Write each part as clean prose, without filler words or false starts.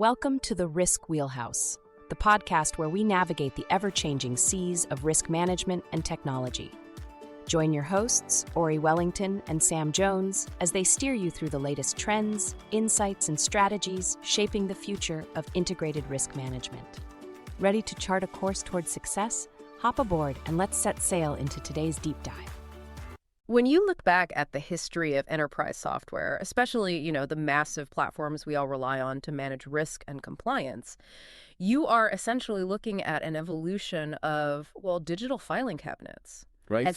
Welcome to the Risk Wheelhouse, the podcast where we navigate the ever-changing seas of risk management and technology. Join your hosts, Ori Wellington and Sam Jones, as they steer you through the latest trends, insights, and strategies shaping the future of integrated risk management. Ready to chart a course towards success? Hop aboard and let's set sail into today's deep dive. When you look back at the history of enterprise software, especially, the massive platforms we all rely on to manage risk and compliance, you are essentially looking at an evolution of, digital filing cabinets. Right.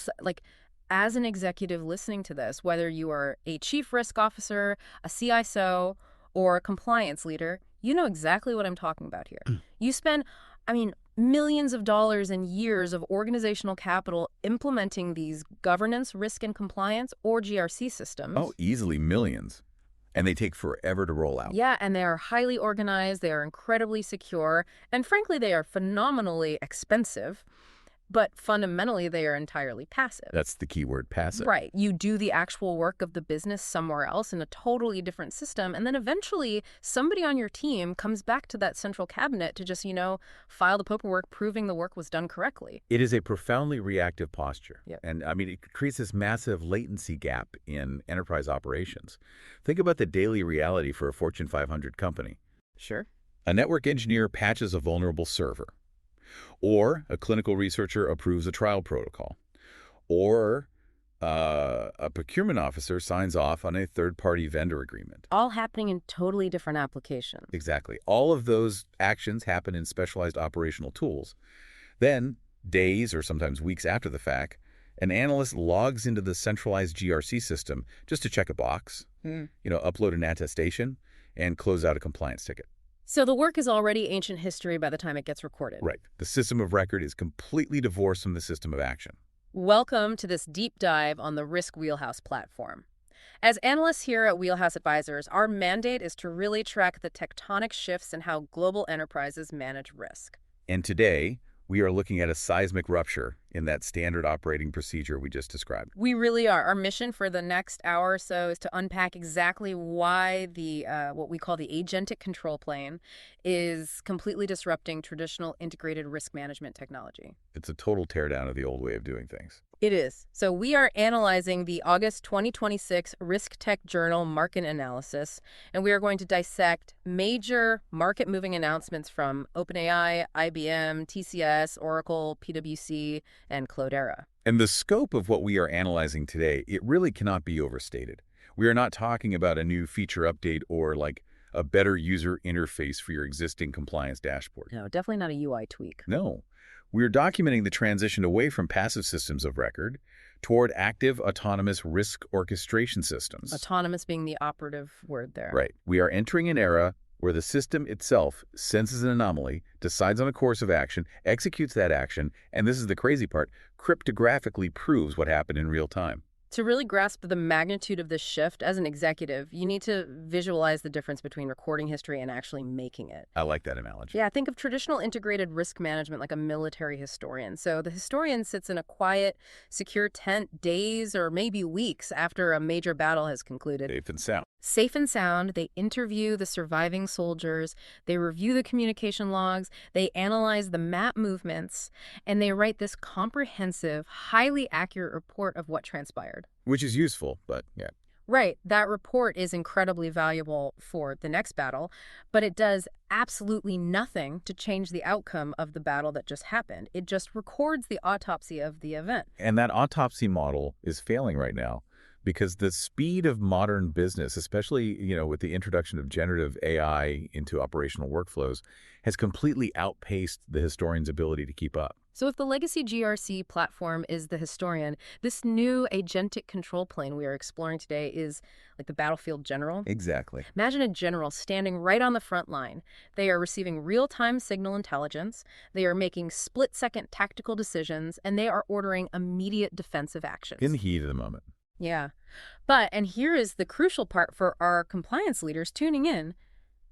As an executive listening to this, whether you are a chief risk officer, a CISO, or a compliance leader, you know exactly what I'm talking about here. You spend, millions of dollars and years of organizational capital implementing these governance, risk, and compliance, or GRC systems. Oh, easily millions. And they take forever to roll out. Yeah, and they are highly organized, they are incredibly secure, and frankly, they are phenomenally expensive. But fundamentally, they are entirely passive. That's the key word, passive. Right. You do the actual work of the business somewhere else in a totally different system, and then eventually somebody on your team comes back to that central cabinet to just, file the paperwork proving the work was done correctly. It is a profoundly reactive posture. Yep. And, it creates this massive latency gap in enterprise operations. Think about the daily reality for a Fortune 500 company. Sure. A network engineer patches a vulnerable server. Or a clinical researcher approves a trial protocol. Or a procurement officer signs off on a third-party vendor agreement. All happening in totally different applications. Exactly. All of those actions happen in specialized operational tools. Then, days or sometimes weeks after the fact, an analyst logs into the centralized GRC system just to check a box, upload an attestation, and close out a compliance ticket. So the work is already ancient history by the time it gets recorded. Right. The system of record is completely divorced from the system of action. Welcome to this deep dive on the Risk Wheelhouse platform. As analysts here at Wheelhouse Advisors, our mandate is to really track the tectonic shifts in how global enterprises manage risk. And today, we are looking at a seismic rupture in that standard operating procedure we just described. We really are. Our mission for the next hour or so is to unpack exactly why the what we call the agentic control plane is completely disrupting traditional integrated risk management technology. It's a total teardown of the old way of doing things. It is. So we are analyzing the August 2026 Risk Tech Journal market analysis, and we are going to dissect major market-moving announcements from OpenAI, IBM, TCS, Oracle, PwC, and Cloudera. And the scope of what we are analyzing today, it really cannot be overstated. We are not talking about a new feature update or like a better user interface for your existing compliance dashboard. No, definitely not a UI tweak. No. We're documenting the transition away from passive systems of record toward active autonomous risk orchestration systems. Autonomous being the operative word there. Right. We are entering an era where the system itself senses an anomaly, decides on a course of action, executes that action, and this is the crazy part, cryptographically proves what happened in real time. To really grasp the magnitude of this shift as an executive, you need to visualize the difference between recording history and actually making it. I like that analogy. Yeah, think of traditional integrated risk management like a military historian. So the historian sits in a quiet, secure tent days or maybe weeks after a major battle has concluded. Safe and sound. Safe and sound, they interview the surviving soldiers, they review the communication logs, they analyze the map movements, and they write this comprehensive, highly accurate report of what transpired. Which is useful, but yeah. Right. That report is incredibly valuable for the next battle, but it does absolutely nothing to change the outcome of the battle that just happened. It just records the autopsy of the event. And that autopsy model is failing right now because the speed of modern business, especially, with the introduction of generative AI into operational workflows, has completely outpaced the historian's ability to keep up. So if the legacy GRC platform is the historian, this new agentic control plane we are exploring today is like the battlefield general. Exactly. Imagine a general standing right on the front line. They are receiving real-time signal intelligence, they are making split-second tactical decisions, and they are ordering immediate defensive actions. In the heat of the moment. Yeah. And here is the crucial part for our compliance leaders tuning in.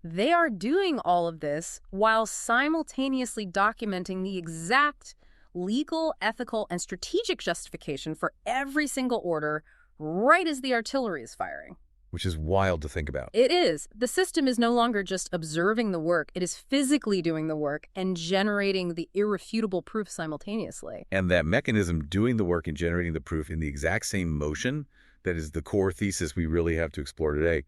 They are doing all of this while simultaneously documenting the exact legal, ethical, and strategic justification for every single order right as the artillery is firing. which is wild to think about. It is. The system is no longer just observing the work. It is physically doing the work and generating the irrefutable proof simultaneously. And that mechanism doing the work and generating the proof in the exact same motion, that is the core thesis we really have to explore today.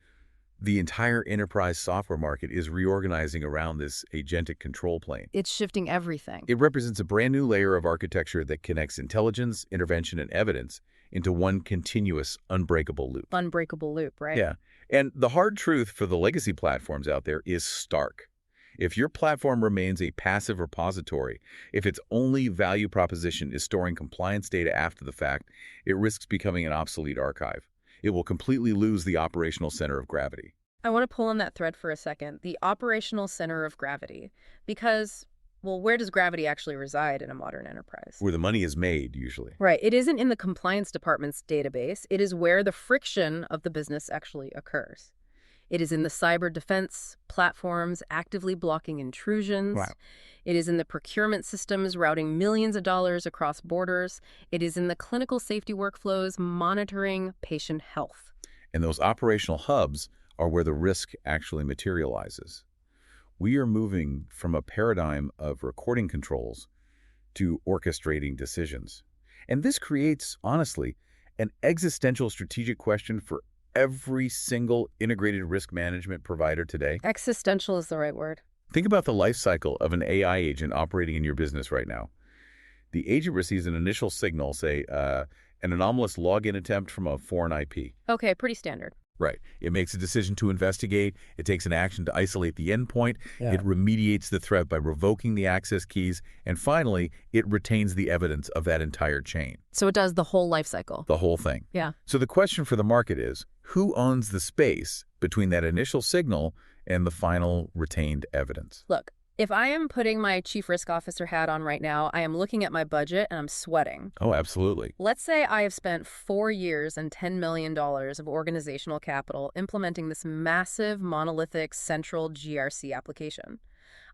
The entire enterprise software market is reorganizing around this agentic control plane. It's shifting everything. It represents a brand new layer of architecture that connects intelligence, intervention, and evidence into one continuous, unbreakable loop. Unbreakable loop, right? Yeah. And the hard truth for the legacy platforms out there is stark. If your platform remains a passive repository, if its only value proposition is storing compliance data after the fact, it risks becoming an obsolete archive. It will completely lose the operational center of gravity. I want to pull on that thread for a second, the operational center of gravity, because, well, where does gravity actually reside in a modern enterprise? Where the money is made, usually. Right. It isn't in the compliance department's database. It is where the friction of the business actually occurs. It is in the cyber defense platforms actively blocking intrusions. Wow. It is in the procurement systems routing millions of dollars across borders. It is in the clinical safety workflows monitoring patient health. And those operational hubs are where the risk actually materializes. We are moving from a paradigm of recording controls to orchestrating decisions. And this creates, honestly, an existential strategic question for every single integrated risk management provider today. Existential is the right word. Think about the life cycle of an AI agent operating in your business right now. The agent receives an initial signal, say, an anomalous login attempt from a foreign IP. Okay, pretty standard. Right. It makes a decision to investigate. It takes an action to isolate the endpoint. Yeah. It remediates the threat by revoking the access keys. And finally, it retains the evidence of that entire chain. So it does the whole life cycle. The whole thing. Yeah. So the question for the market is, who owns the space between that initial signal and the final retained evidence? Look, if I am putting my chief risk officer hat on right now, I am looking at my budget and I'm sweating. Oh, absolutely. Let's say I have spent 4 years and $10 million of organizational capital implementing this massive monolithic central GRC application.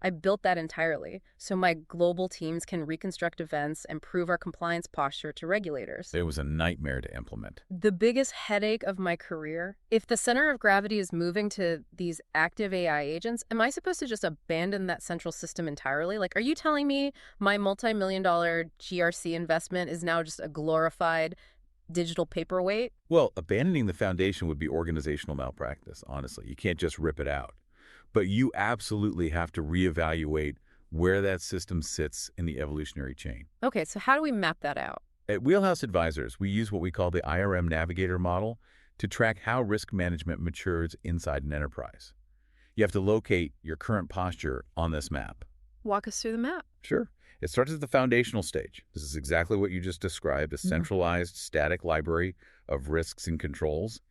I built that entirely so my global teams can reconstruct events and prove our compliance posture to regulators. It was a nightmare to implement. The biggest headache of my career, if the center of gravity is moving to these active AI agents, am I supposed to just abandon that central system entirely? Like, are you telling me my multi-million-dollar GRC investment is now just a glorified digital paperweight? Well, abandoning the foundation would be organizational malpractice, honestly. You can't just rip it out. But you absolutely have to reevaluate where that system sits in the evolutionary chain. Okay, so how do we map that out? At Wheelhouse Advisors, we use what we call the IRM Navigator model to track how risk management matures inside an enterprise. You have to locate your current posture on this map. Walk us through the map. Sure. It starts at the foundational stage. This is exactly what you just described, a centralized static library of risks and controls.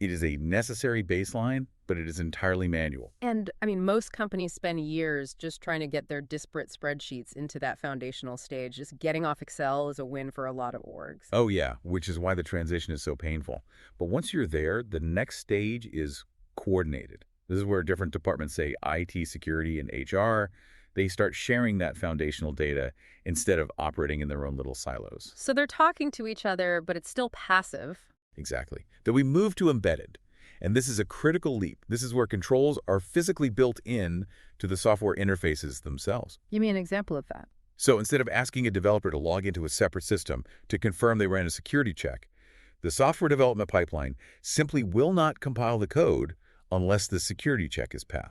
It is a necessary baseline, but it is entirely manual. And, I mean, most companies spend years just trying to get their disparate spreadsheets into that foundational stage. Just getting off Excel is a win for a lot of orgs. Oh, yeah, which is why the transition is so painful. But once you're there, the next stage is coordinated. This is where different departments, say IT, security, and HR, they start sharing that foundational data instead of operating in their own little silos. So they're talking to each other, but it's still passive. Exactly. Then we move to embedded. And this is a critical leap. This is where controls are physically built in to the software interfaces themselves. Give me an example of that. So instead of asking a developer to log into a separate system to confirm they ran a security check, the software development pipeline simply will not compile the code unless the security check is passed.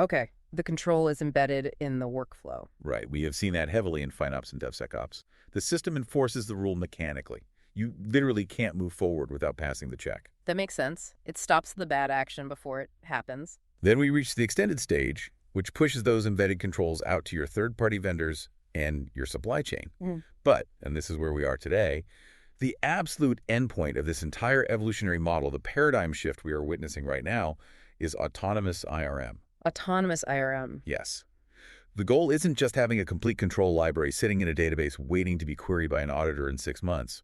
Okay. The control is embedded in the workflow. Right. We have seen that heavily in FinOps and DevSecOps. The system enforces the rule mechanically. You literally can't move forward without passing the check. That makes sense. It stops the bad action before it happens. Then we reach the extended stage, which pushes those embedded controls out to your third-party vendors and your supply chain. But, and this is where we are today, the absolute endpoint of this entire evolutionary model, the paradigm shift we are witnessing right now, is autonomous IRM. Autonomous IRM. Yes. The goal isn't just having a complete control library sitting in a database waiting to be queried by an auditor in 6 months.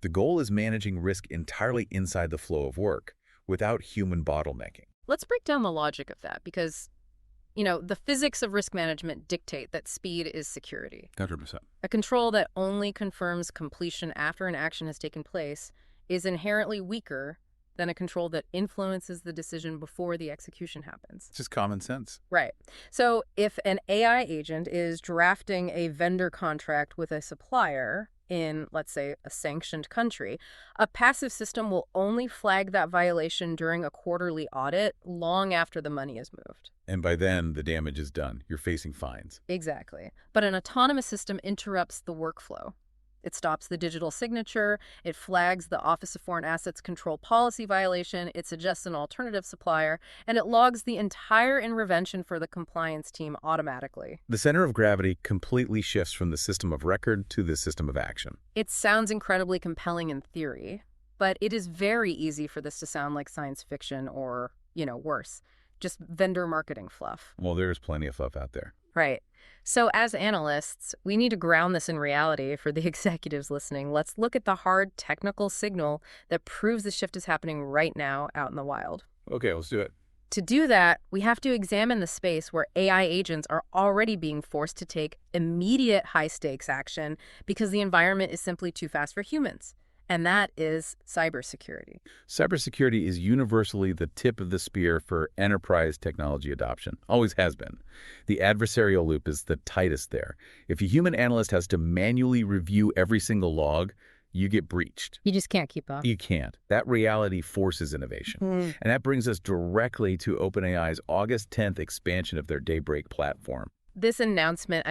The goal is managing risk entirely inside the flow of work, without human bottlenecking. Let's break down the logic of that because, you know, the physics of risk management dictate that speed is security. 100%. A control that only confirms completion after an action has taken place is inherently weaker than a control that influences the decision before the execution happens. It's just common sense. Right. So if an AI agent is drafting a vendor contract with a supplier in, let's say, a sanctioned country, a passive system will only flag that violation during a quarterly audit long after the money is moved. And by then, the damage is done. You're facing fines. Exactly. But an autonomous system interrupts the workflow. It stops the digital signature, it flags the Office of Foreign Assets Control policy violation, it suggests an alternative supplier, and it logs the entire intervention for the compliance team automatically. The center of gravity completely shifts from the system of record to the system of action. It sounds incredibly compelling in theory, but it is very easy for this to sound like science fiction or, worse, just vendor marketing fluff. Well, there's plenty of fluff out there. Right. So as analysts, we need to ground this in reality for the executives listening. Let's look at the hard technical signal that proves the shift is happening right now out in the wild. Okay, let's do it. To do that, we have to examine the space where AI agents are already being forced to take immediate high-stakes action because the environment is simply too fast for humans. And that is cybersecurity. Cybersecurity is universally the tip of the spear for enterprise technology adoption. Always has been. The adversarial loop is the tightest there. If a human analyst has to manually review every single log, you get breached. You just can't keep up. You can't. That reality forces innovation. And that brings us directly to OpenAI's August 10th expansion of their Daybreak platform. This announcement,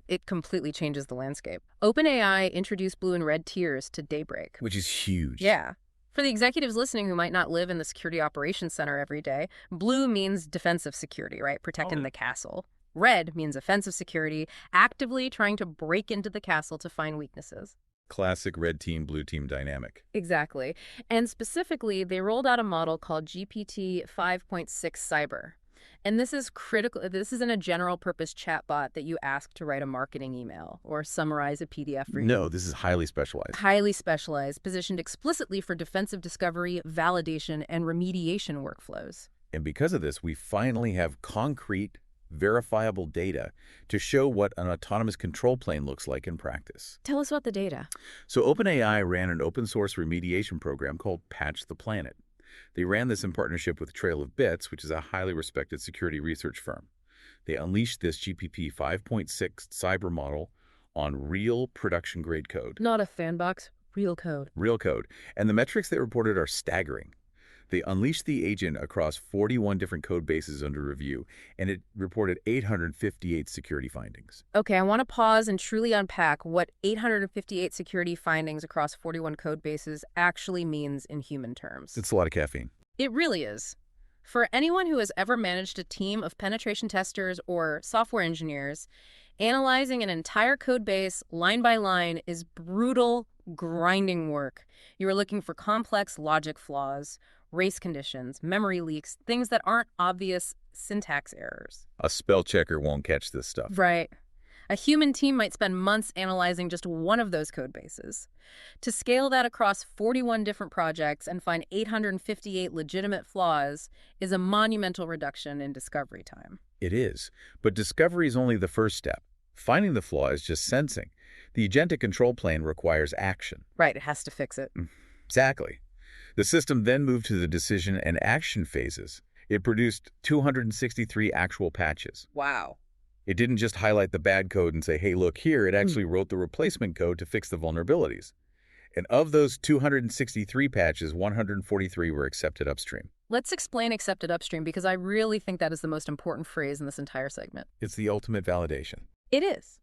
it completely changes the landscape. OpenAI introduced blue and red tiers to Daybreak. Which is huge. Yeah. For the executives listening who might not live in the security operations center every day, blue means defensive security, right? Protecting the castle. Red means offensive security, actively trying to break into the castle to find weaknesses. Classic red team, blue team dynamic. Exactly. And specifically, they rolled out a model called GPT 5.6 Cyber. And this is critical. This isn't a general purpose chatbot that you ask to write a marketing email or summarize a PDF for you. No, this is highly specialized. Highly specialized, positioned explicitly for defensive discovery, validation, and remediation workflows. And because of this, we finally have concrete, verifiable data to show what an autonomous control plane looks like in practice. Tell us about the data. So OpenAI ran an open source remediation program called Patch the Planet. They ran this in partnership with Trail of Bits, which is a highly respected security research firm. They unleashed this GPT 5.6 cyber model on real production-grade code. Not a sandbox, real code. Real code. And the metrics they reported are staggering. They unleashed the agent across 41 different code bases under review, and it reported 858 security findings. Okay, I want to pause and truly unpack what 858 security findings across 41 code bases actually means in human terms. It's a lot of caffeine. It really is. For anyone who has ever managed a team of penetration testers or software engineers, analyzing an entire code base line by line is brutal, grinding work. You are looking for complex logic flaws, race conditions, memory leaks, things that aren't obvious syntax errors. A spell checker won't catch this stuff. Right. A human team might spend months analyzing just one of those code bases. To scale that across 41 different projects and find 858 legitimate flaws is a monumental reduction in discovery time. It is. But discovery is only the first step. Finding the flaw is just sensing. The agentic control plane requires action. Right, it has to fix it. Exactly. The system then moved to the decision and action phases. It produced 263 actual patches. Wow. It didn't just highlight the bad code and say, hey, look here. It actually wrote the replacement code to fix the vulnerabilities. And of those 263 patches, 143 were accepted upstream. Let's explain accepted upstream because I really think that is the most important phrase in this entire segment. It's the ultimate validation. It is.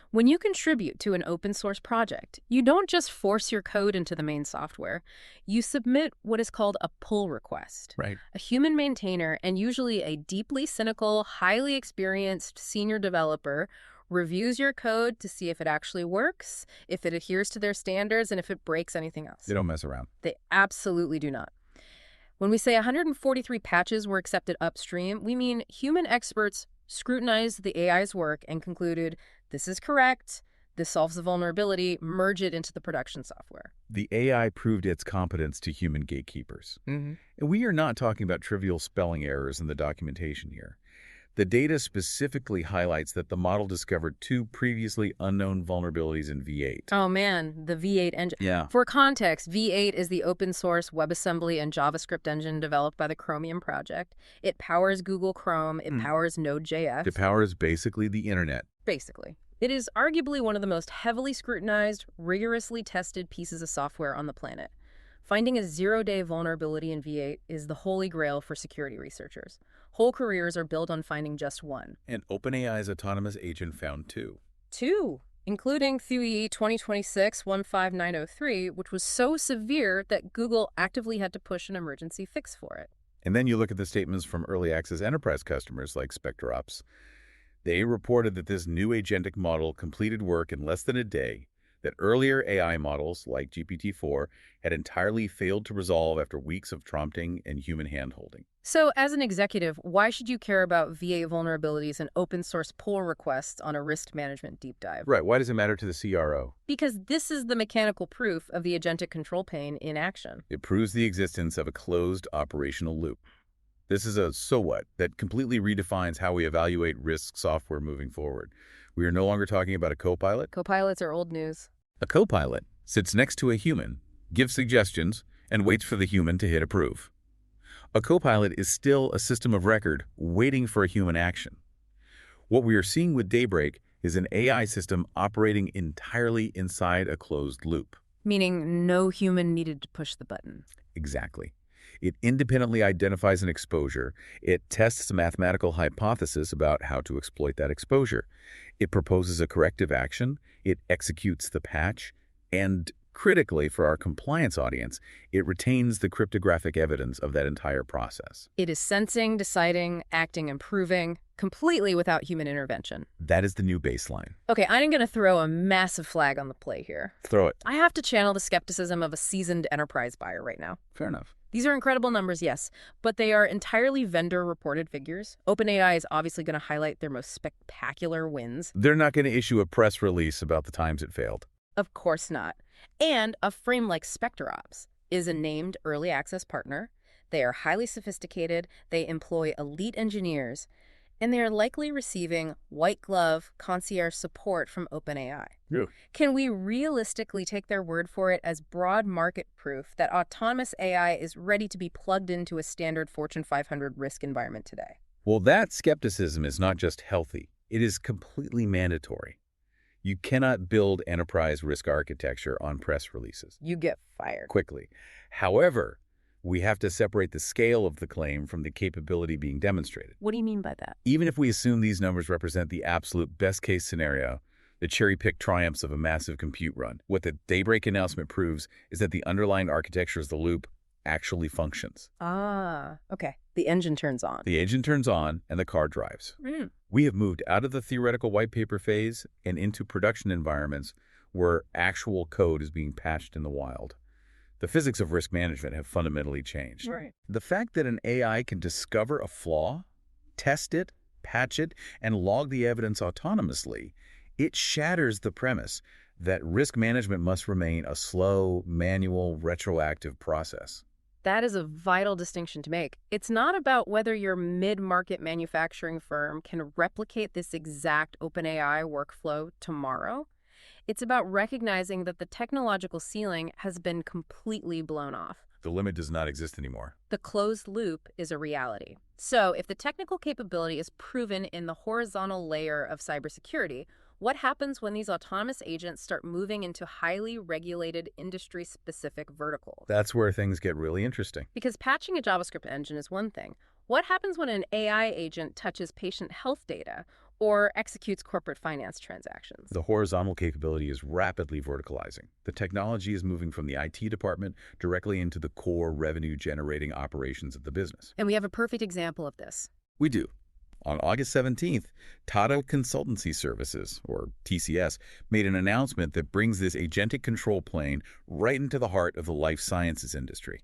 When you contribute to an open source project, you don't just force your code into the main software. You submit what is called a pull request. Right. A human maintainer, and usually a deeply cynical, highly experienced senior developer, reviews your code to see if it actually works, if it adheres to their standards, and if it breaks anything else. They don't mess around. They absolutely do not. When we say 143 patches were accepted upstream, we mean human experts scrutinized the AI's work and concluded, this is correct, this solves the vulnerability, merge it into the production software. The AI proved its competence to human gatekeepers. And we are not talking about trivial spelling errors in the documentation here. The data specifically highlights that the model discovered 2 previously unknown vulnerabilities in V8. Oh man, the V8 engine. Yeah. For context, V8 is the open source WebAssembly and JavaScript engine developed by the Chromium project. It powers Google Chrome. It powers Node.js. It powers basically the internet. Basically. It is arguably one of the most heavily scrutinized, rigorously tested pieces of software on the planet. Finding a 0-day vulnerability in V8 is the holy grail for security researchers. Whole careers are built on finding just one. And OpenAI's autonomous agent found 2. 2, including THUI 2026-15903, which was so severe that Google actively had to push an emergency fix for it. And then you look at the statements from early access enterprise customers like SpectreOps. They reported that this new agentic model completed work in less than a day, that earlier AI models like GPT-4 had entirely failed to resolve after weeks of prompting and human hand-holding. So, as an executive, why should you care about V8 vulnerabilities and open source pull requests on a risk management deep dive? Right. Why does it matter to the CRO? Because this is the mechanical proof of the agentic control plane in action. It proves the existence of a closed operational loop. This is a so what that completely redefines how we evaluate risk software moving forward. We are no longer talking about a copilot. Copilots are old news. A copilot sits next to a human, gives suggestions, and waits for the human to hit approve. A copilot is still a system of record waiting for a human action. What we are seeing with Daybreak is an AI system operating entirely inside a closed loop. Meaning no human needed to push the button. Exactly. It independently identifies an exposure. It tests a mathematical hypothesis about how to exploit that exposure. It proposes a corrective action. It executes the patch. And critically for our compliance audience, it retains the cryptographic evidence of that entire process. It is sensing, deciding, acting, and proving, completely without human intervention. That is the new baseline. Okay, I'm going to throw a massive flag on the play here. Throw it. I have to channel the skepticism of a seasoned enterprise buyer right now. Fair enough. These are incredible numbers, yes, but they are entirely vendor-reported figures. OpenAI is obviously going to highlight their most spectacular wins. They're not going to issue a press release about the times it failed. Of course not. And a frame like SpectreOps is a named early access partner. They are highly sophisticated, they employ elite engineers, and they are likely receiving white-glove concierge support from OpenAI. Yeah. Can we realistically take their word for it as broad market proof that autonomous AI is ready to be plugged into a standard Fortune 500 risk environment today? Well, that skepticism is not just healthy. It is completely mandatory. You cannot build enterprise risk architecture on press releases. You get fired. Quickly. However, we have to separate the scale of the claim from the capability being demonstrated. What do you mean by that? Even if we assume these numbers represent the absolute best-case scenario, the cherry-picked triumphs of a massive compute run, what the Daybreak announcement proves is that the underlying architecture of the loop actually functions. Ah, okay. The engine turns on. The engine turns on and the car drives. We have moved out of the theoretical white paper phase and into production environments where actual code is being patched in the wild. The physics of risk management have fundamentally changed. Right. The fact that an AI can discover a flaw, test it, patch it, and log the evidence autonomously, it shatters the premise that risk management must remain a slow, manual, retroactive process. That is a vital distinction to make. It's not about whether your mid-market manufacturing firm can replicate this exact OpenAI workflow tomorrow. It's about recognizing that the technological ceiling has been completely blown off. The limit does not exist anymore. The closed loop is a reality. So if the technical capability is proven in the horizontal layer of cybersecurity, what happens when these autonomous agents start moving into highly regulated industry-specific verticals? That's where things get really interesting. Because patching a JavaScript engine is one thing. What happens when an AI agent touches patient health data or executes corporate finance transactions? The horizontal capability is rapidly verticalizing. The technology is moving from the IT department directly into the core revenue-generating operations of the business. And we have a perfect example of this. We do. On August 17th, Tata Consultancy Services, or TCS, made an announcement that brings this agentic control plane right into the heart of the life sciences industry.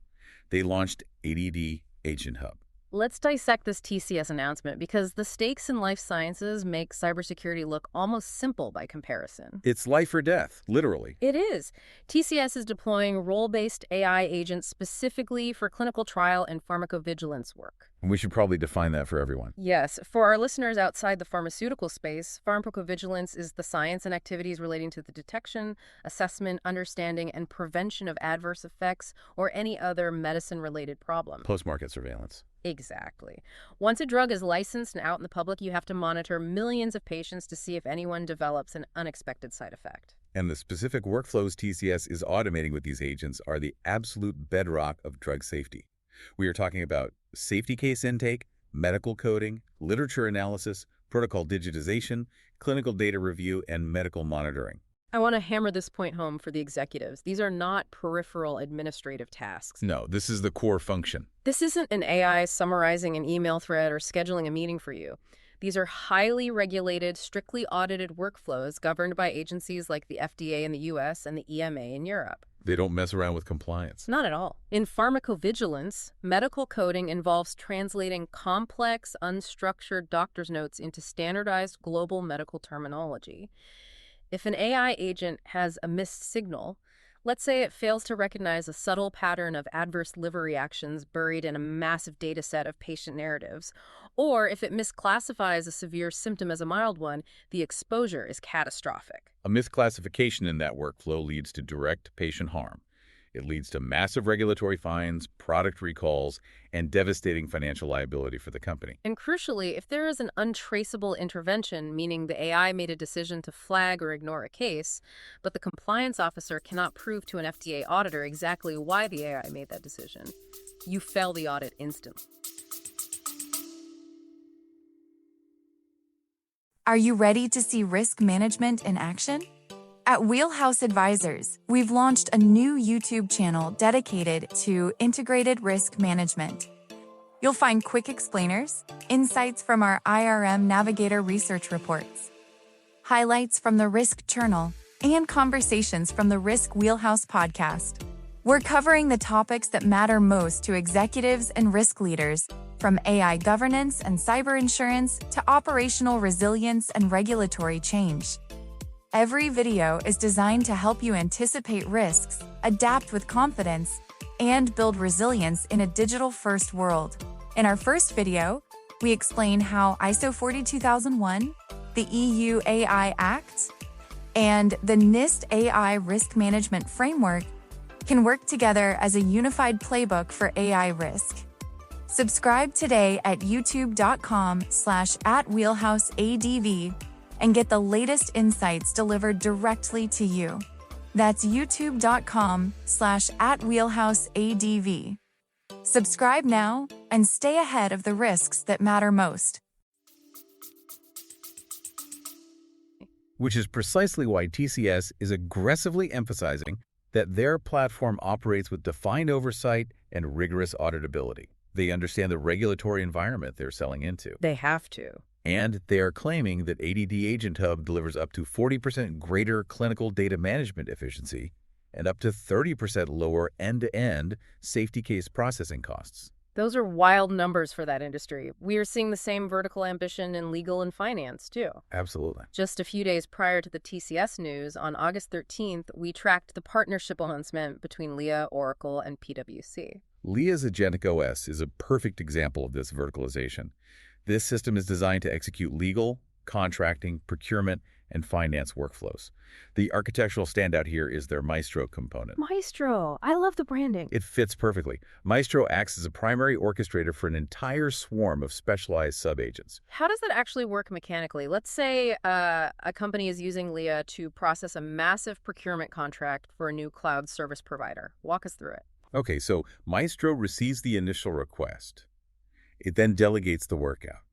They launched ADD Agent Hub. Let's dissect this TCS announcement because the stakes in life sciences make cybersecurity look almost simple by comparison. It's life or death, literally. It is. TCS is deploying role-based AI agents specifically for clinical trial and pharmacovigilance work. And we should probably define that for everyone. Yes, for our listeners outside the pharmaceutical space, pharmacovigilance is the science and activities relating to the detection, assessment, understanding, and prevention of adverse effects or any other medicine-related problem. Post-market surveillance. Exactly. Once a drug is licensed and out in the public, you have to monitor millions of patients to see if anyone develops an unexpected side effect. And the specific workflows TCS is automating with these agents are the absolute bedrock of drug safety. We are talking about safety case intake, medical coding, literature analysis, protocol digitization, clinical data review, and medical monitoring. I want to hammer this point home for the executives. These are not peripheral administrative tasks. No, this is the core function. This isn't an AI summarizing an email thread or scheduling a meeting for you. These are highly regulated, strictly audited workflows governed by agencies like the FDA in the US and the EMA in Europe. They don't mess around with compliance. Not at all. In pharmacovigilance, medical coding involves translating complex, unstructured doctor's notes into standardized global medical terminology. If an AI agent has a missed signal, let's say it fails to recognize a subtle pattern of adverse liver reactions buried in a massive data set of patient narratives, or if it misclassifies a severe symptom as a mild one, the exposure is catastrophic. A misclassification in that workflow leads to direct patient harm. It leads to massive regulatory fines, product recalls, and devastating financial liability for the company. And crucially, if there is an untraceable intervention, meaning the AI made a decision to flag or ignore a case, but the compliance officer cannot prove to an FDA auditor exactly why the AI made that decision, you fail the audit instantly. Are you ready to see risk management in action? At Wheelhouse Advisors, we've launched a new YouTube channel dedicated to integrated risk management. You'll find quick explainers, insights from our IRM Navigator research reports, highlights from the Risk Journal, and conversations from the Risk Wheelhouse podcast. We're covering the topics that matter most to executives and risk leaders, from AI governance and cyber insurance to operational resilience and regulatory change. Every video is designed to help you anticipate risks, adapt with confidence, and build resilience in a digital-first world. In our first video, we explain how ISO 42001, the EU AI Act, and the NIST AI Risk Management Framework can work together as a unified playbook for AI risk. Subscribe today at youtube.com/@wheelhouseadv and get the latest insights delivered directly to you. That's youtube.com/@wheelhouseadv. Subscribe now and stay ahead of the risks that matter most. Which is precisely why TCS is aggressively emphasizing that their platform operates with defined oversight and rigorous auditability. They understand the regulatory environment they're selling into. They have to. And they are claiming that ADD Agent Hub delivers up to 40% greater clinical data management efficiency and up to 30% lower end-to-end safety case processing costs. Those are wild numbers for that industry. We are seeing the same vertical ambition in legal and finance, too. Absolutely. Just a few days prior to the TCS news, on August 13th, we tracked the partnership announcement between Leah, Oracle, and PwC. Leah's Agentic OS is a perfect example of this verticalization. This system is designed to execute legal, contracting, procurement, and finance workflows. The architectural standout here is their Maestro component. Maestro! I love the branding. It fits perfectly. Maestro acts as a primary orchestrator for an entire swarm of specialized sub-agents. How does that actually work mechanically? Let's say a company is using Leah to process a massive procurement contract for a new cloud service provider. Walk us through it. Okay, so Maestro receives the initial request. It then delegates the work out.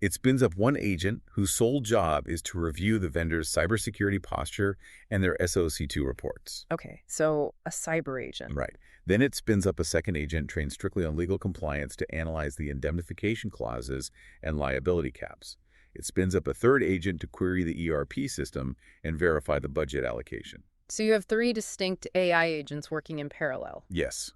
It spins up one agent whose sole job is to review the vendor's cybersecurity posture and their SOC2 reports. Okay, so a cyber agent. Right. Then it spins up a second agent trained strictly on legal compliance to analyze the indemnification clauses and liability caps. It spins up a third agent to query the ERP system and verify the budget allocation. So you have 3 distinct AI agents working in parallel. Yes.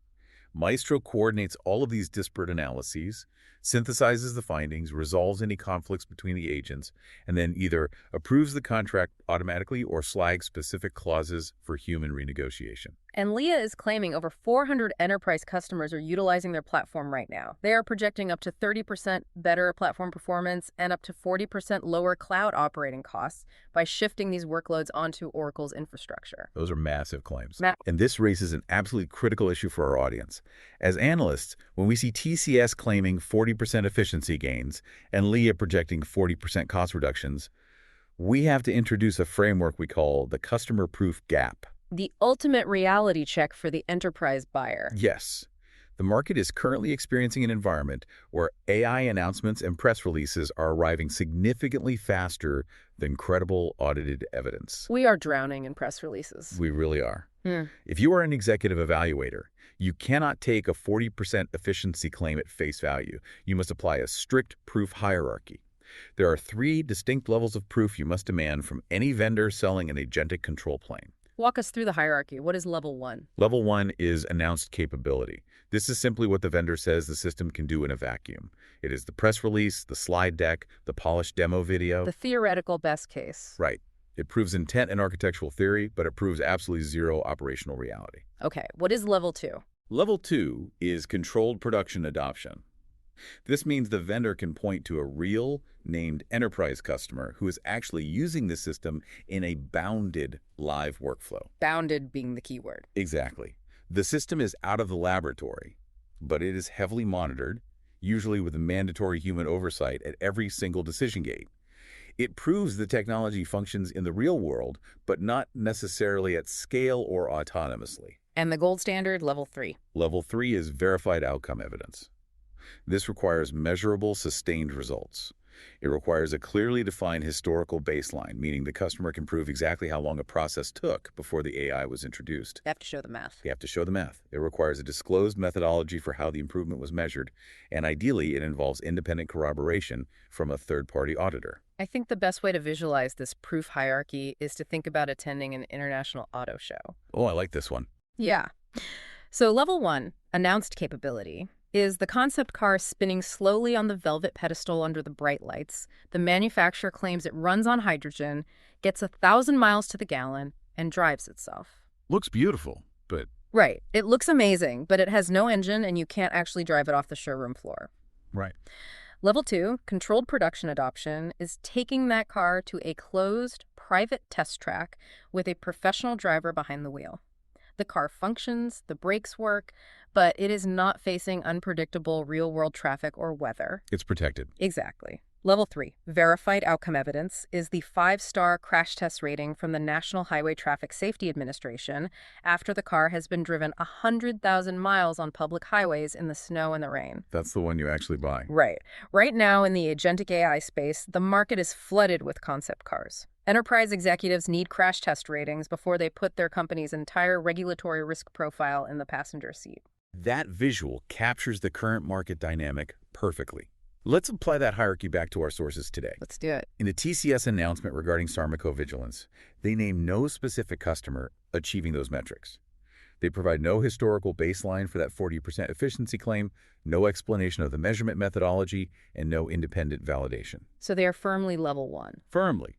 Maestro coordinates all of these disparate analyses, synthesizes the findings, resolves any conflicts between the agents, and then either approves the contract automatically or slags specific clauses for human renegotiation. And Leah is claiming over 400 enterprise customers are utilizing their platform right now. They are projecting up to 30% better platform performance and up to 40% lower cloud operating costs by shifting these workloads onto Oracle's infrastructure. Those are massive claims. And this raises an absolutely critical issue for our audience. As analysts, when we see TCS claiming 40% efficiency gains and Leah projecting 40% cost reductions, we have to introduce a framework we call the customer proof gap. The ultimate reality check for the enterprise buyer. Yes. The market is currently experiencing an environment where AI announcements and press releases are arriving significantly faster than credible audited evidence. We are drowning in press releases. We really are. If you are an executive evaluator, you cannot take a 40% efficiency claim at face value. You must apply a strict proof hierarchy. There are 3 distinct levels of proof you must demand from any vendor selling an agentic control plane. Walk us through the hierarchy. What is level 1? Level 1 is announced capability. This is simply what the vendor says the system can do in a vacuum. It is the press release, the slide deck, the polished demo video. The theoretical best case. Right. It proves intent and architectural theory, but it proves absolutely zero operational reality. Okay, what is level 2? Level 2 is controlled production adoption. This means the vendor can point to a real, named enterprise customer who is actually using the system in a bounded live workflow. Bounded being the key word. Exactly. The system is out of the laboratory, but it is heavily monitored, usually with mandatory human oversight at every single decision gate. It proves the technology functions in the real world, but not necessarily at scale or autonomously. And the gold standard, level 3. Level 3 is verified outcome evidence. This requires measurable, sustained results. It requires a clearly defined historical baseline, meaning the customer can prove exactly how long a process took before the AI was introduced. They have to show the math. They have to show the math. It requires a disclosed methodology for how the improvement was measured, and ideally, it involves independent corroboration from a third-party auditor. I think the best way to visualize this proof hierarchy is to think about attending an international auto show. Oh, I like this one. Yeah. So level 1, announced capability, is the concept car spinning slowly on the velvet pedestal under the bright lights. The manufacturer claims it runs on hydrogen, gets 1,000 miles to the gallon, and drives itself. Looks beautiful, but... Right. It looks amazing, but it has no engine and you can't actually drive it off the showroom floor. Right. Level 2, controlled production adoption, is taking that car to a closed, private test track with a professional driver behind the wheel. The car functions, the brakes work, but it is not facing unpredictable real-world traffic or weather. It's protected. Exactly. Level 3, verified outcome evidence, is the 5-star crash test rating from the National Highway Traffic Safety Administration after the car has been driven 100,000 miles on public highways in the snow and the rain. That's the one you actually buy. Right. Right now in the agentic AI space, the market is flooded with concept cars. Enterprise executives need crash test ratings before they put their company's entire regulatory risk profile in the passenger seat. That visual captures the current market dynamic perfectly. Let's apply that hierarchy back to our sources today. Let's do it. In the TCS announcement regarding pharmacovigilance, they name no specific customer achieving those metrics. They provide no historical baseline for that 40% efficiency claim, no explanation of the measurement methodology, and no independent validation. So they are firmly level 1. Firmly.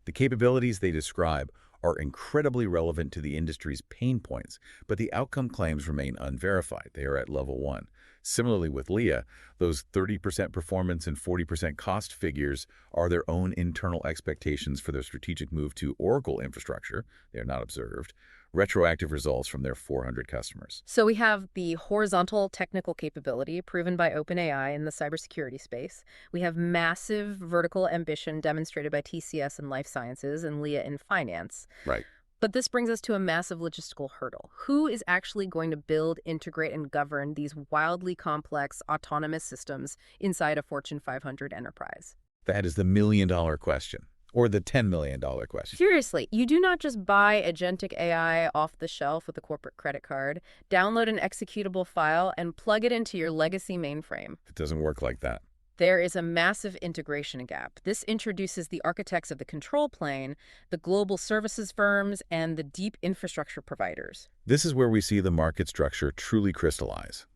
The capabilities they describe are incredibly relevant to the industry's pain points, but the outcome claims remain unverified. They are at level 1. Similarly with Leah, those 30% performance and 40% cost figures are their own internal expectations for their strategic move to Oracle infrastructure. They are not observed. Retroactive results from their 400 customers. So we have the horizontal technical capability proven by OpenAI in the cybersecurity space. We have massive vertical ambition demonstrated by TCS in life sciences and Leah in finance. Right. But this brings us to a massive logistical hurdle. Who is actually going to build, integrate, and govern these wildly complex autonomous systems inside a Fortune 500 enterprise? That is the million-dollar question. Or the $10 million question. Seriously, you do not just buy agentic AI off the shelf with a corporate credit card, download an executable file, and plug it into your legacy mainframe. It doesn't work like that. There is a massive integration gap. This introduces the architects of the control plane, the global services firms, and the deep infrastructure providers. This is where we see the market structure truly crystallize.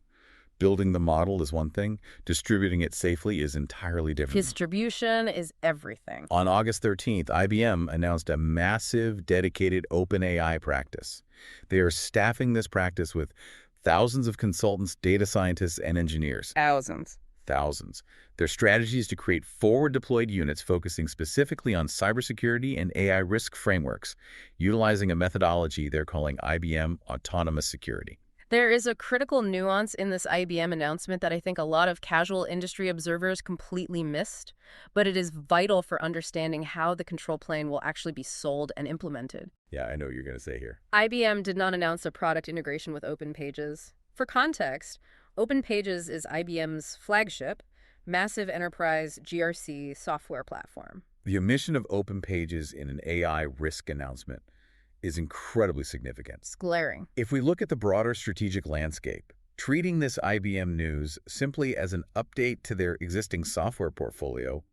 Building the model is one thing. Distributing it safely is entirely different. Distribution is everything. On August 13th, IBM announced a massive dedicated OpenAI practice. They are staffing this practice with thousands of consultants, data scientists, and engineers. Thousands. Their strategy is to create forward-deployed units focusing specifically on cybersecurity and AI risk frameworks, utilizing a methodology they're calling IBM Autonomous Security. There is a critical nuance in this IBM announcement that I think a lot of casual industry observers completely missed, but it is vital for understanding how the control plane will actually be sold and implemented. Yeah, I know what you're going to say here. IBM did not announce a product integration with OpenPages. For context, OpenPages is IBM's flagship, massive enterprise GRC software platform. The omission of OpenPages in an AI risk announcement is incredibly significant. It's glaring. If we look at the broader strategic landscape, treating this IBM news simply as an update to their existing software portfolio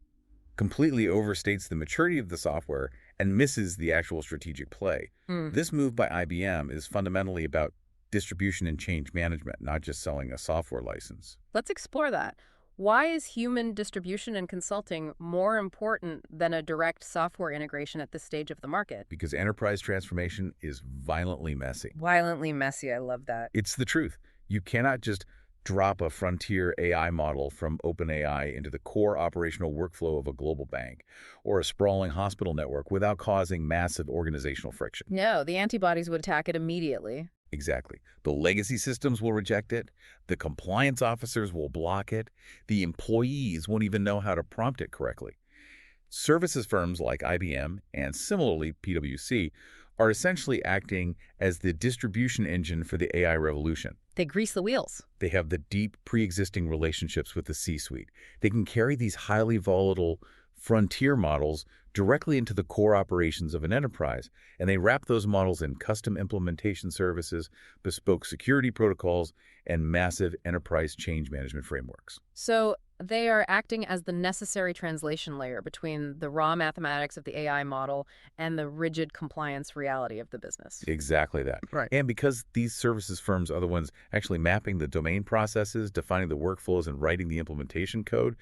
completely overstates the maturity of the software and misses the actual strategic play. This move by IBM is fundamentally about distribution and change management, not just selling a software license. Let's explore that. Why is human distribution and consulting more important than a direct software integration at this stage of the market? Because enterprise transformation is violently messy. Violently messy, I love that. It's the truth. You cannot just drop a frontier AI model from OpenAI into the core operational workflow of a global bank or a sprawling hospital network without causing massive organizational friction. No, the antibodies would attack it immediately. Exactly. The legacy systems will reject it. The compliance officers will block it. The employees won't even know how to prompt it correctly. Services firms like IBM and similarly PwC are essentially acting as the distribution engine for the AI revolution. They grease the wheels. They have the deep pre-existing relationships with the C-suite. They can carry these highly volatile frontier models directly into the core operations of an enterprise, and they wrap those models in custom implementation services, bespoke security protocols, and massive enterprise change management frameworks. So they are acting as the necessary translation layer between the raw mathematics of the AI model and the rigid compliance reality of the business. Exactly that. Right. And because these services firms are the ones actually mapping the domain processes, defining the workflows, and writing the implementation code,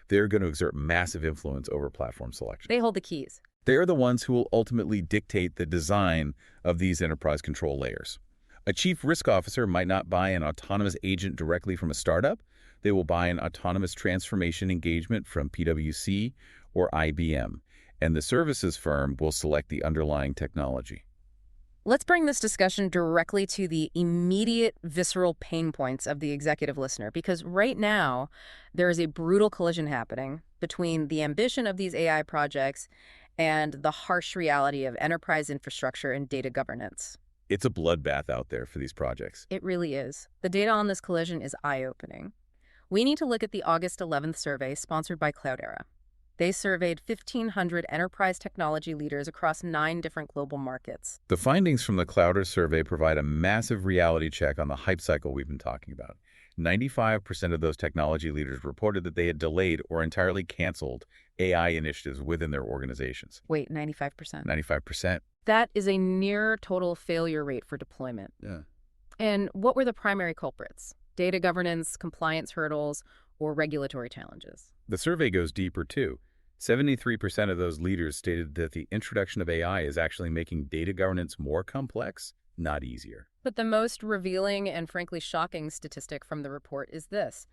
they're going to exert massive influence over platform selection. They hold the keys. They are the ones who will ultimately dictate the design of these enterprise control layers. A chief risk officer might not buy an autonomous agent directly from a startup. They will buy an autonomous transformation engagement from PwC or IBM, and the services firm will select the underlying technology. Let's bring this discussion directly to the immediate visceral pain points of the executive listener, because right now there is a brutal collision happening between the ambition of these AI projects and the harsh reality of enterprise infrastructure and data governance. It's a bloodbath out there for these projects. It really is. The data on this collision is eye-opening. We need to look at the August 11th survey sponsored by Cloudera. They surveyed 1,500 enterprise technology leaders across 9 different global markets. The findings from the Cloudera survey provide a massive reality check on the hype cycle we've been talking about. 95% of those technology leaders reported that they had delayed or entirely canceled AI initiatives within their organizations. Wait, 95%? 95%. That is a near total failure rate for deployment. Yeah. And what were the primary culprits? Data governance, compliance hurdles, or regulatory challenges? The survey goes deeper, too. 73% of those leaders stated that the introduction of AI is actually making data governance more complex, not easier. But the most revealing and frankly shocking statistic from the report is this.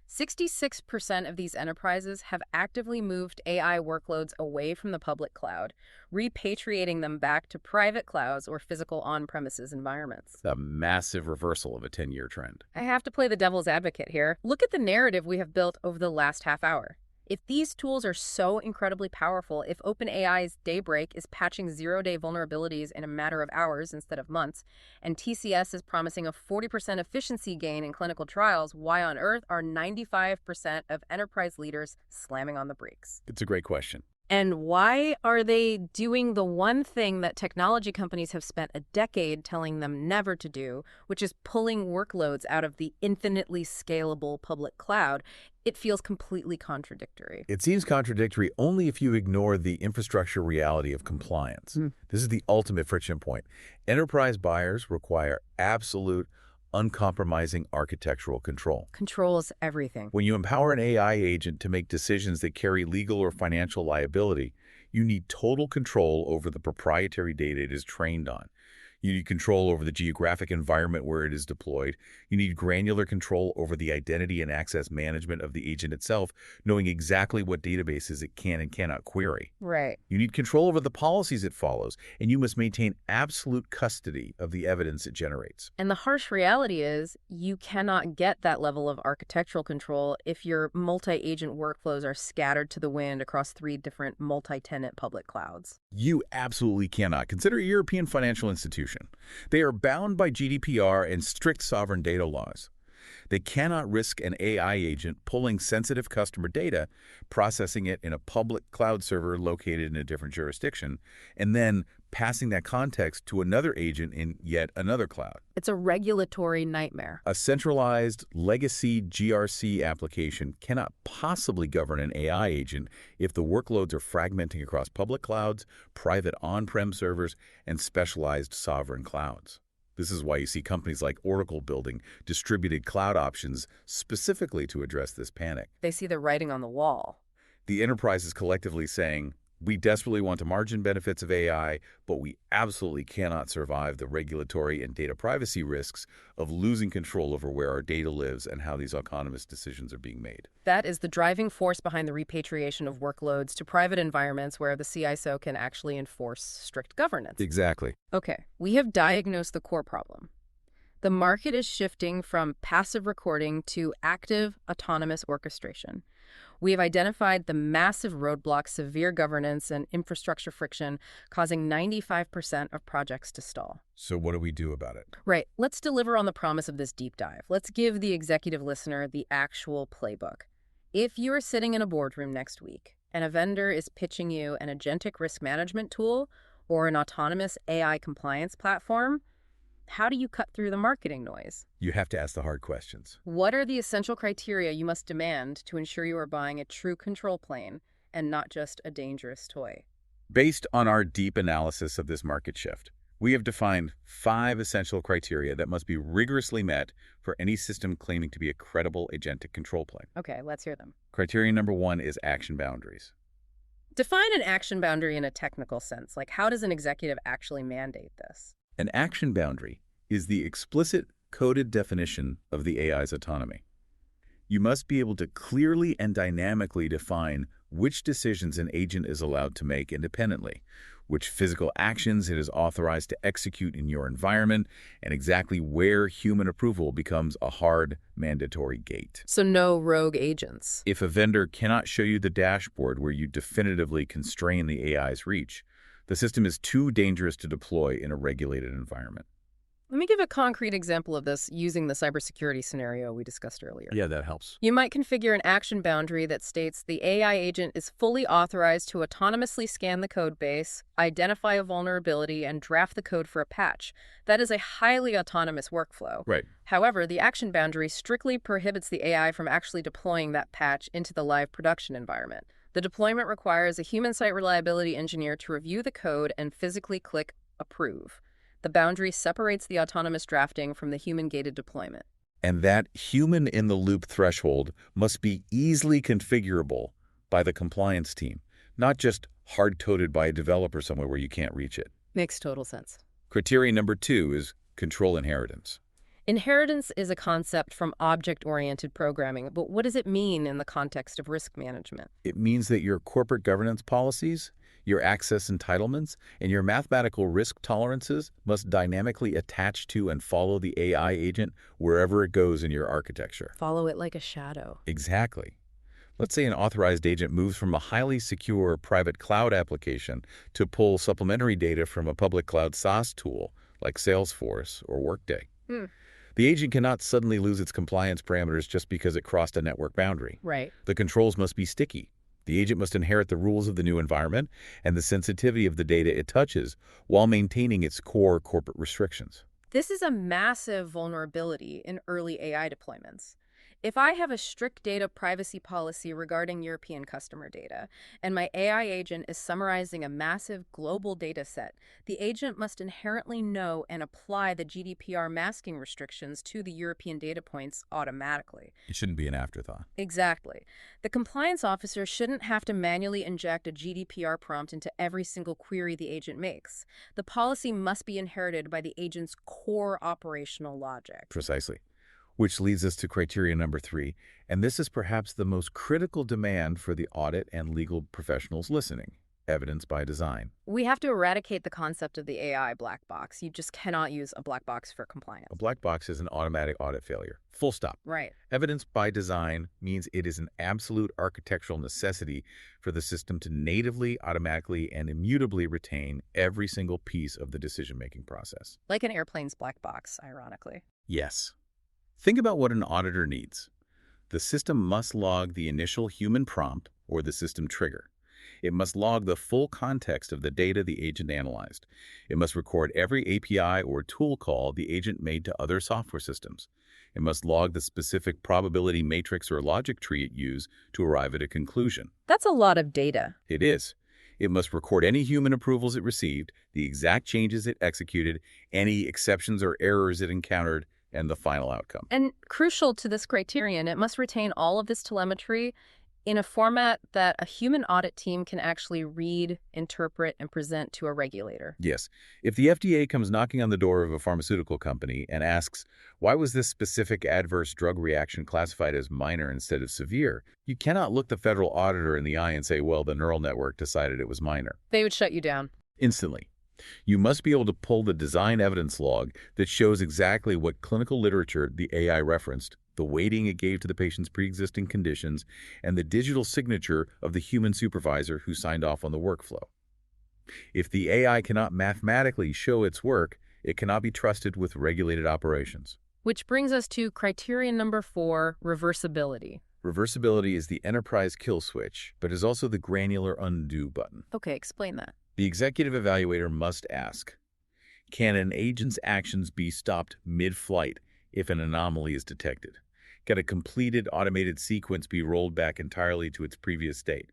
66% of these enterprises have actively moved AI workloads away from the public cloud, repatriating them back to private clouds or physical on-premises environments. A massive reversal of a 10-year trend. I have to play the devil's advocate here. Look at the narrative we have built over the last half hour. If these tools are so incredibly powerful, if OpenAI's Daybreak is patching zero-day vulnerabilities in a matter of hours instead of months, and TCS is promising a 40% efficiency gain in clinical trials, why on earth are 95% of enterprise leaders slamming on the brakes? It's a great question. And why are they doing the one thing that technology companies have spent a decade telling them never to do, which is pulling workloads out of the infinitely scalable public cloud? It feels completely contradictory. It seems contradictory only if you ignore the infrastructure reality of compliance. This is the ultimate friction point. Enterprise buyers require absolute, uncompromising architectural control. Controls everything. When you empower an AI agent to make decisions that carry legal or financial liability, you need total control over the proprietary data it is trained on. You need control over the geographic environment where it is deployed. You need granular control over the identity and access management of the agent itself, knowing exactly what databases it can and cannot query. Right. You need control over the policies it follows, and you must maintain absolute custody of the evidence it generates. And the harsh reality is you cannot get that level of architectural control if your multi-agent workflows are scattered to the wind across 3 different multi-tenant public clouds. You absolutely cannot. Consider a European financial institution. They are bound by GDPR and strict sovereign data laws. They cannot risk an AI agent pulling sensitive customer data, processing it in a public cloud server located in a different jurisdiction, and then passing that context to another agent in yet another cloud. It's a regulatory nightmare. A centralized legacy GRC application cannot possibly govern an AI agent if the workloads are fragmenting across public clouds, private on-prem servers, and specialized sovereign clouds. This is why you see companies like Oracle building distributed cloud options specifically to address this panic. They see the writing on the wall. The enterprise is collectively saying, we desperately want the margin benefits of AI, but we absolutely cannot survive the regulatory and data privacy risks of losing control over where our data lives and how these autonomous decisions are being made. That is the driving force behind the repatriation of workloads to private environments where the CISO can actually enforce strict governance. Exactly. Okay, we have diagnosed the core problem. The market is shifting from passive recording to active autonomous orchestration. We have identified the massive roadblocks, severe governance, and infrastructure friction causing 95% of projects to stall. So what do we do about it? Right. Let's deliver on the promise of this deep dive. Let's give the executive listener the actual playbook. If you are sitting in a boardroom next week and a vendor is pitching you an agentic risk management tool or an autonomous AI compliance platform, how do you cut through the marketing noise? You have to ask the hard questions. What are the essential criteria you must demand to ensure you are buying a true control plane and not just a dangerous toy? Based on our deep analysis of this market shift, we have defined 5 essential criteria that must be rigorously met for any system claiming to be a credible agentic control plane. Okay, let's hear them. Criteria number 1 is action boundaries. Define an action boundary in a technical sense. Like, how does an executive actually mandate this? An action boundary is the explicit coded definition of the AI's autonomy. You must be able to clearly and dynamically define which decisions an agent is allowed to make independently, which physical actions it is authorized to execute in your environment, and exactly where human approval becomes a hard mandatory gate. So no rogue agents. If a vendor cannot show you the dashboard where you definitively constrain the AI's reach, the system is too dangerous to deploy in a regulated environment. Let me give a concrete example of this using the cybersecurity scenario we discussed earlier. Yeah, that helps. You might configure an action boundary that states the AI agent is fully authorized to autonomously scan the code base, identify a vulnerability, and draft the code for a patch. That is a highly autonomous workflow. Right. However, the action boundary strictly prohibits the AI from actually deploying that patch into the live production environment. The deployment requires a human site reliability engineer to review the code and physically click approve. The boundary separates the autonomous drafting from the human-gated deployment. And that human-in-the-loop threshold must be easily configurable by the compliance team, not just hard-coded by a developer somewhere where you can't reach it. Makes total sense. Criteria number 2 is control inheritance. Inheritance is a concept from object-oriented programming, but what does it mean in the context of risk management? It means that your corporate governance policies, your access entitlements, and your mathematical risk tolerances must dynamically attach to and follow the AI agent wherever it goes in your architecture. Follow it like a shadow. Exactly. Let's say an authorized agent moves from a highly secure private cloud application to pull supplementary data from a public cloud SaaS tool like Salesforce or Workday. The agent cannot suddenly lose its compliance parameters just because it crossed a network boundary. Right. The controls must be sticky. The agent must inherit the rules of the new environment and the sensitivity of the data it touches while maintaining its core corporate restrictions. This is a massive vulnerability in early AI deployments. If I have a strict data privacy policy regarding European customer data, and my AI agent is summarizing a massive global data set, the agent must inherently know and apply the GDPR masking restrictions to the European data points automatically. It shouldn't be an afterthought. Exactly. The compliance officer shouldn't have to manually inject a GDPR prompt into every single query the agent makes. The policy must be inherited by the agent's core operational logic. Precisely. Which leads us to criteria number 3, and this is perhaps the most critical demand for the audit and legal professionals listening: evidence by design. We have to eradicate the concept of the AI black box. You just cannot use a black box for compliance. A black box is an automatic audit failure. Full stop. Right. Evidence by design means it is an absolute architectural necessity for the system to natively, automatically, and immutably retain every single piece of the decision-making process. Like an airplane's black box, ironically. Yes. Think about what an auditor needs. The system must log the initial human prompt or the system trigger. It must log the full context of the data the agent analyzed. It must record every API or tool call the agent made to other software systems. It must log the specific probability matrix or logic tree it used to arrive at a conclusion. That's a lot of data. It is. It must record any human approvals it received, the exact changes it executed, any exceptions or errors it encountered, and the final outcome. And crucial to this criterion, it must retain all of this telemetry in a format that a human audit team can actually read, interpret, and present to a regulator. Yes. If the FDA comes knocking on the door of a pharmaceutical company and asks, why was this specific adverse drug reaction classified as minor instead of severe, you cannot look the federal auditor in the eye and say, well, the neural network decided it was minor. They would shut you down. Instantly. You must be able to pull the design evidence log that shows exactly what clinical literature the AI referenced, the weighting it gave to the patient's pre-existing conditions, and the digital signature of the human supervisor who signed off on the workflow. If the AI cannot mathematically show its work, it cannot be trusted with regulated operations. Which brings us to criterion number 4, reversibility. Reversibility is the enterprise kill switch, but is also the granular undo button. Okay, explain that. The executive evaluator must ask, can an agent's actions be stopped mid-flight if an anomaly is detected? Can a completed automated sequence be rolled back entirely to its previous state?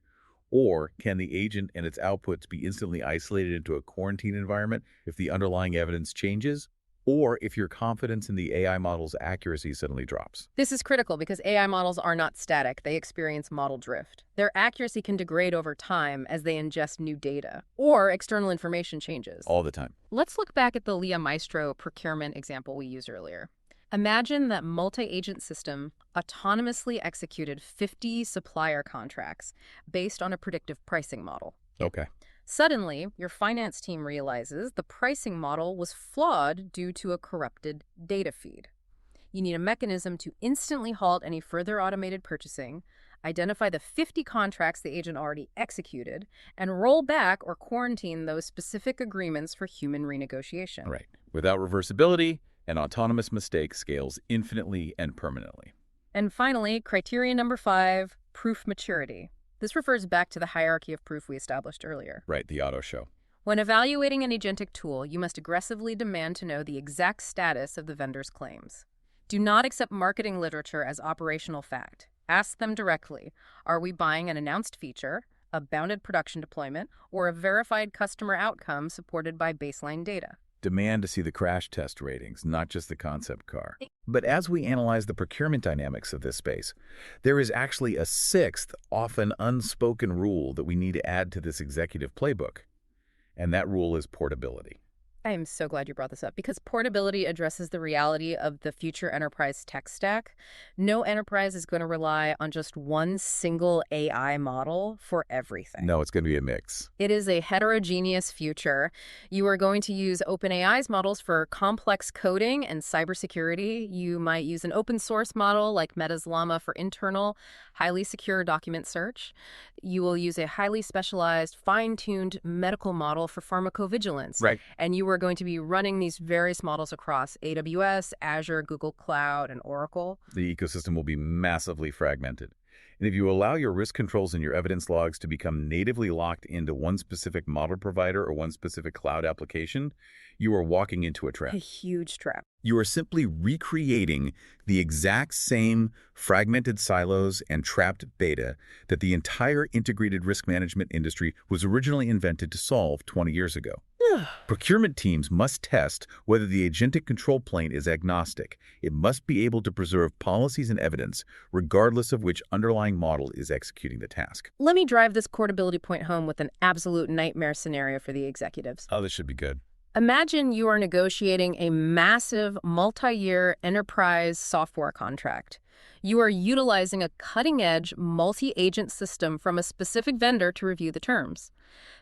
Or can the agent and its outputs be instantly isolated into a quarantine environment if the underlying evidence changes? Or if your confidence in the AI model's accuracy suddenly drops? This is critical because AI models are not static. They experience model drift. Their accuracy can degrade over time as they ingest new data or external information changes. All the time. Let's look back at the Leah Maestro procurement example we used earlier. Imagine that multi-agent system autonomously executed 50 supplier contracts based on a predictive pricing model. Okay. Suddenly, your finance team realizes the pricing model was flawed due to a corrupted data feed. You need a mechanism to instantly halt any further automated purchasing, identify the 50 contracts the agent already executed, and roll back or quarantine those specific agreements for human renegotiation. Right. Without reversibility, an autonomous mistake scales infinitely and permanently. And finally, criterion number 5, proof maturity. This refers back to the hierarchy of proof we established earlier. Right, the auto show. When evaluating an agentic tool, you must aggressively demand to know the exact status of the vendor's claims. Do not accept marketing literature as operational fact. Ask them directly, are we buying an announced feature, a bounded production deployment, or a verified customer outcome supported by baseline data? Demand to see the crash test ratings, not just the concept car. But as we analyze the procurement dynamics of this space, there is actually a 6th, often unspoken rule that we need to add to this executive playbook. And that rule is portability. I am so glad you brought this up because portability addresses the reality of the future enterprise tech stack. No enterprise is going to rely on just one single AI model for everything. No, it's going to be a mix. It is a heterogeneous future. You are going to use OpenAI's models for complex coding and cybersecurity. You might use an open source model like Meta's Llama for internal, highly secure document search. You will use a highly specialized, fine-tuned medical model for pharmacovigilance. Right. And you are going to be running these various models across AWS, Azure, Google Cloud, and Oracle. The ecosystem will be massively fragmented. And if you allow your risk controls and your evidence logs to become natively locked into one specific model provider or one specific cloud application, you are walking into a trap. A huge trap. You are simply recreating the exact same fragmented silos and trapped data that the entire integrated risk management industry was originally invented to solve 20 years ago. Procurement teams must test whether the agentic control plane is agnostic. It must be able to preserve policies and evidence, regardless of which underlying model is executing the task. Let me drive this portability point home with an absolute nightmare scenario for the executives. Oh, this should be good. Imagine you are negotiating a massive multi-year enterprise software contract. You are utilizing a cutting-edge multi-agent system from a specific vendor to review the terms.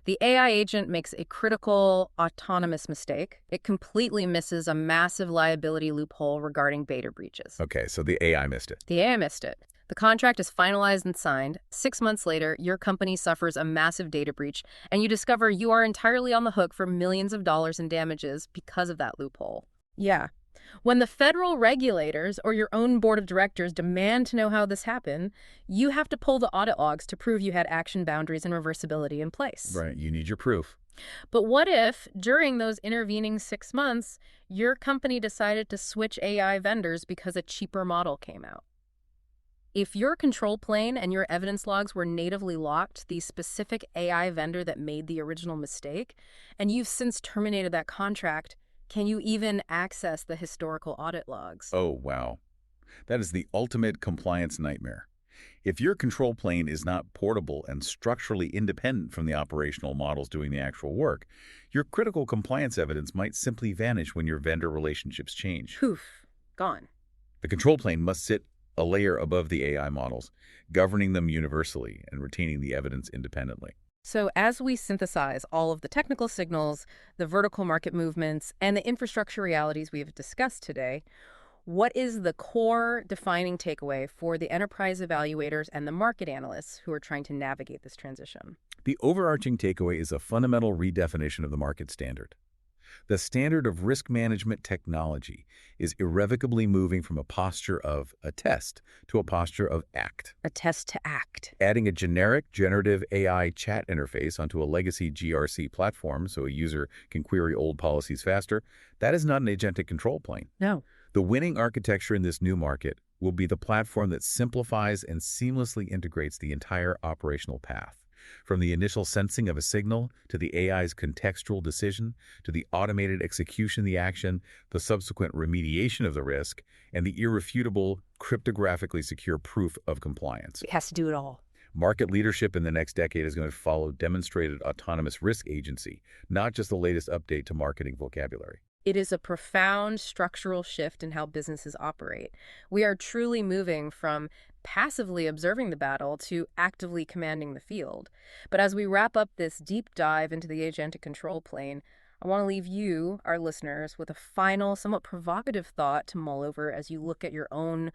The AI agent makes a critical autonomous mistake. It completely misses a massive liability loophole regarding data breaches. Okay, so the AI missed it. The AI missed it. The contract is finalized and signed. 6 months later, your company suffers a massive data breach, and you discover you are entirely on the hook for millions of dollars in damages because of that loophole. Yeah. When the federal regulators or your own board of directors demand to know how this happened, you have to pull the audit logs to prove you had action boundaries and reversibility in place. Right, you need your proof. But what if, during those intervening 6 months, your company decided to switch AI vendors because a cheaper model came out? If your control plane and your evidence logs were natively locked to the specific AI vendor that made the original mistake, and you've since terminated that contract, can you even access the historical audit logs? Oh, wow. That is the ultimate compliance nightmare. If your control plane is not portable and structurally independent from the operational models doing the actual work, your critical compliance evidence might simply vanish when your vendor relationships change. Poof, gone. The control plane must sit a layer above the AI models, governing them universally and retaining the evidence independently. So as we synthesize all of the technical signals, the vertical market movements, and the infrastructure realities we have discussed today, what is the core defining takeaway for the enterprise evaluators and the market analysts who are trying to navigate this transition? The overarching takeaway is a fundamental redefinition of the market standard. The standard of risk management technology is irrevocably moving from a posture of attest to a posture of act. Attest to act. Adding a generic generative AI chat interface onto a legacy GRC platform so a user can query old policies faster, that is not an agentic control plane. No. The winning architecture in this new market will be the platform that simplifies and seamlessly integrates the entire operational path. From the initial sensing of a signal, to the AI's contextual decision, to the automated execution of the action, the subsequent remediation of the risk, and the irrefutable, cryptographically secure proof of compliance. It has to do it all. Market leadership in the next decade is going to follow demonstrated autonomous risk agency, not just the latest update to marketing vocabulary. It is a profound structural shift in how businesses operate. We are truly moving from passively observing the battle to actively commanding the field. But as we wrap up this deep dive into the agentic control plane, I want to leave you, our listeners, with a final, somewhat provocative thought to mull over as you look at your own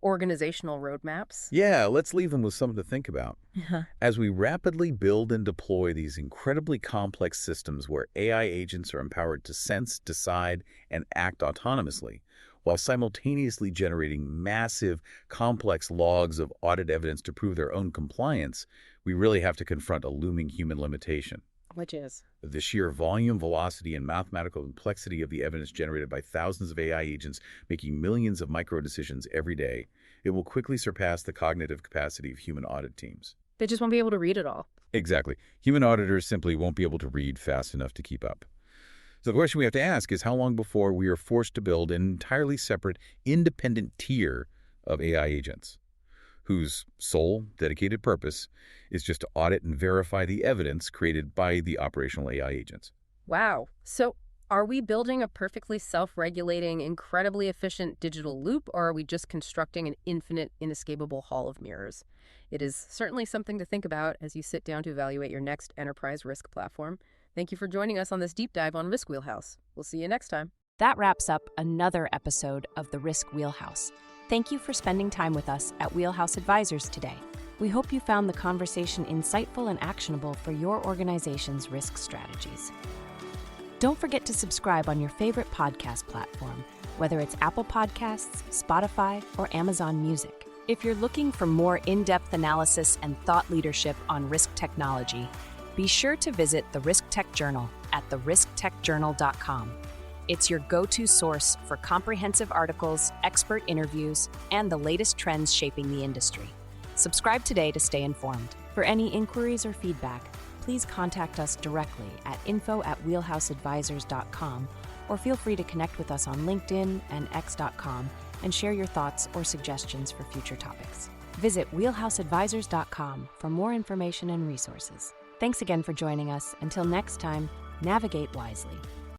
organizational roadmaps. Yeah, let's leave them with something to think about. As we rapidly build and deploy these incredibly complex systems where AI agents are empowered to sense, decide, and act autonomously, while simultaneously generating massive, complex logs of audit evidence to prove their own compliance, we really have to confront a looming human limitation. Which is? The sheer volume, velocity, and mathematical complexity of the evidence generated by thousands of AI agents making millions of micro-decisions every day, it will quickly surpass the cognitive capacity of human audit teams. They just won't be able to read it all. Exactly. Human auditors simply won't be able to read fast enough to keep up. So the question we have to ask is how long before we are forced to build an entirely separate, independent tier of AI agents, whose sole dedicated purpose is just to audit and verify the evidence created by the operational AI agents. Wow. So are we building a perfectly self-regulating, incredibly efficient digital loop, or are we just constructing an infinite, inescapable hall of mirrors? It is certainly something to think about as you sit down to evaluate your next enterprise risk platform. Thank you for joining us on this deep dive on Risk Wheelhouse. We'll see you next time. That wraps up another episode of the Risk Wheelhouse. Thank you for spending time with us at Wheelhouse Advisors today. We hope you found the conversation insightful and actionable for your organization's risk strategies. Don't forget to subscribe on your favorite podcast platform, whether it's Apple Podcasts, Spotify, or Amazon Music. If you're looking for more in-depth analysis and thought leadership on risk technology, be sure to visit the Risk Tech Journal at therisktechjournal.com. It's your go-to source for comprehensive articles, expert interviews, and the latest trends shaping the industry. Subscribe today to stay informed. For any inquiries or feedback, please contact us directly at info@wheelhouseadvisors.com, or feel free to connect with us on LinkedIn and x.com and share your thoughts or suggestions for future topics. Visit wheelhouseadvisors.com for more information and resources. Thanks again for joining us. Until next time, navigate wisely.